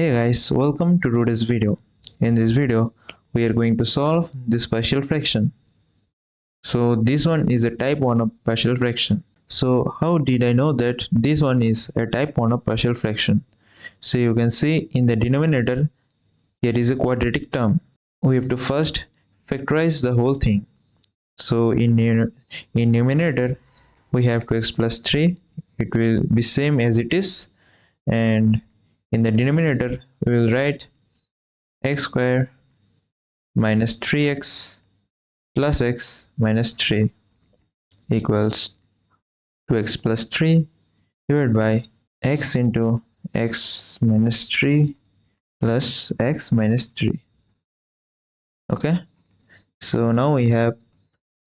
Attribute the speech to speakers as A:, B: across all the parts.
A: Hey guys, welcome to today's video. In this video, we are going to solve this partial fraction. So this one is a type 1 of partial fraction. So how did I know that this one is a type 1 of partial fraction? So you can see in the denominator, here is a quadratic term. We have to first factorize the whole thing. So in numerator, we have 2x plus 3. It will be same as it is. And in the denominator, we will write x square minus 3x plus x minus 3 equals 2x plus 3 divided by x into x minus 3 plus x minus 3. Okay, so now we have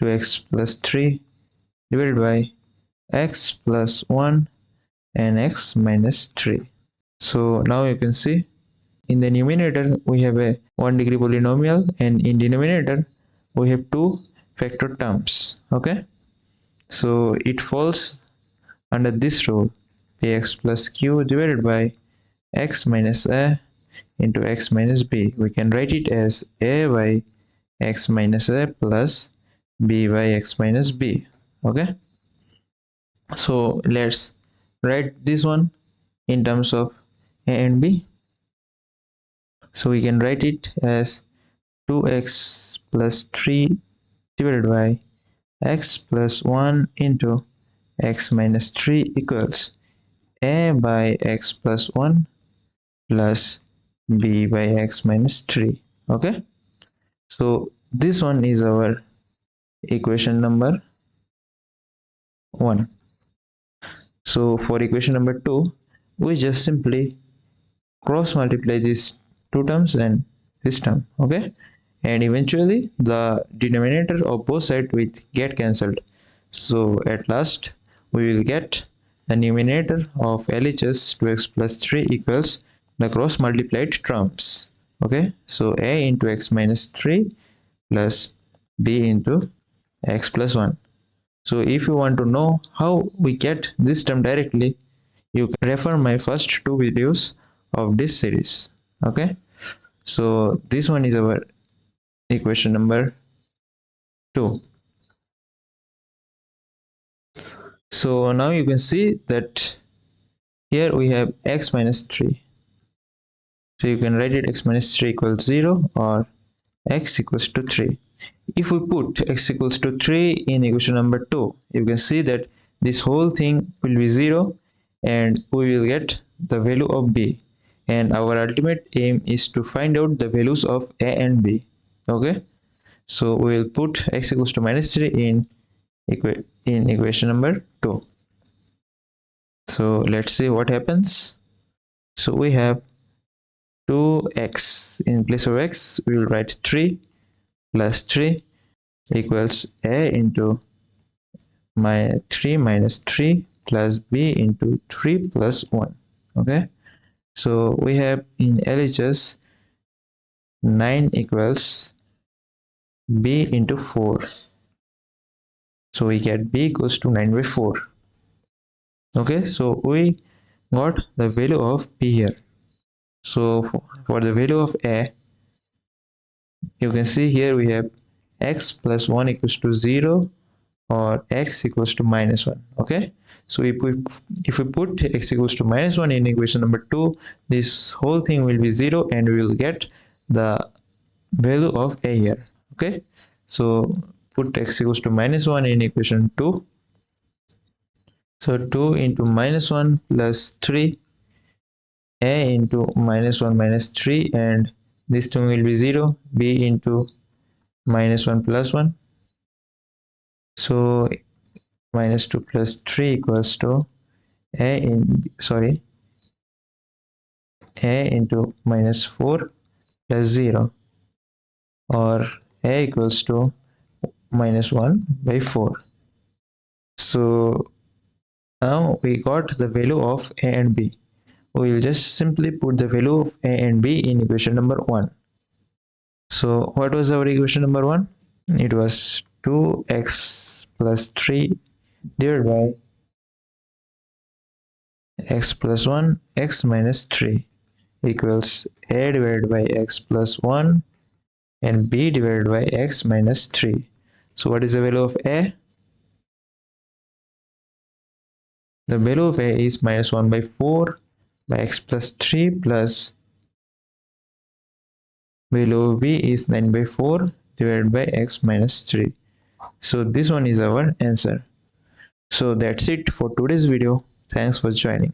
A: 2x plus 3 divided by x plus 1 and x minus 3. So now you can see in the numerator we have a 1 degree polynomial, and in denominator we have two factor terms. Okay, so it falls under this rule, ax plus q divided by x minus a into x minus b. We can write it as a by x minus a plus b by x minus b. Okay, so let's write this one in terms of a and b. So we can write it as 2x plus 3 divided by x plus 1 into x minus 3 equals a by x plus 1 plus b by x minus 3. Okay, so this one is our equation number 1. So for equation number 2, we just simply cross multiply these two terms and this term. Okay, and eventually the denominator of both sides will get cancelled. So at last we will get the numerator of LHS 2x plus 3 equals the cross multiplied terms. Okay, so a into x minus 3 plus b into x plus 1. So if you want to know how we get this term directly, you can refer my first two videos of this series. Okay, so this one is our equation number 2. So now you can see that here we have x minus 3. So you can write it x minus 3 equals 0 or x equals to 3. If we put x equals to 3 in equation number 2, you can see that this whole thing will be 0 and we will get the value of b. And our ultimate aim is to find out the values of a and b. Okay, so we will put x equals to minus 3 in equation number 2. So let's see what happens. So we have 2x. In place of x, we will write 3 plus 3 equals a into my 3 minus 3 plus b into 3 plus 1. Okay, so we have in LHS 9 equals b into 4. So we get b equals to 9 by 4. Okay, so we got the value of b here. So for the value of a, you can see here we have x plus 1 equals to 0 or x equals to minus 1. Okay, so if we put x equals to minus 1 in equation number 2, this whole thing will be 0 and we will get the value of a here. Okay, so put x equals to minus 1 in equation 2. So 2 into minus 1 plus 3, a into minus 1 minus 3, and this term will be 0, b into minus 1 plus 1. So minus 2 plus 3 equals to a into minus 4 plus 0, or a equals to minus 1 by 4. So now we got the value of a and b. We will just simply put the value of a and b in equation number 1. So what was our equation number 1? It was 2x plus 3 divided by x plus 1 x minus 3 equals a divided by x plus 1 and b divided by x minus 3. So what is the value of a? The value of a is minus 1 by 4 by x plus 3 plus value of b is 9 by 4 divided by x minus 3. So this one is our answer. So that's it for today's video. Thanks for joining.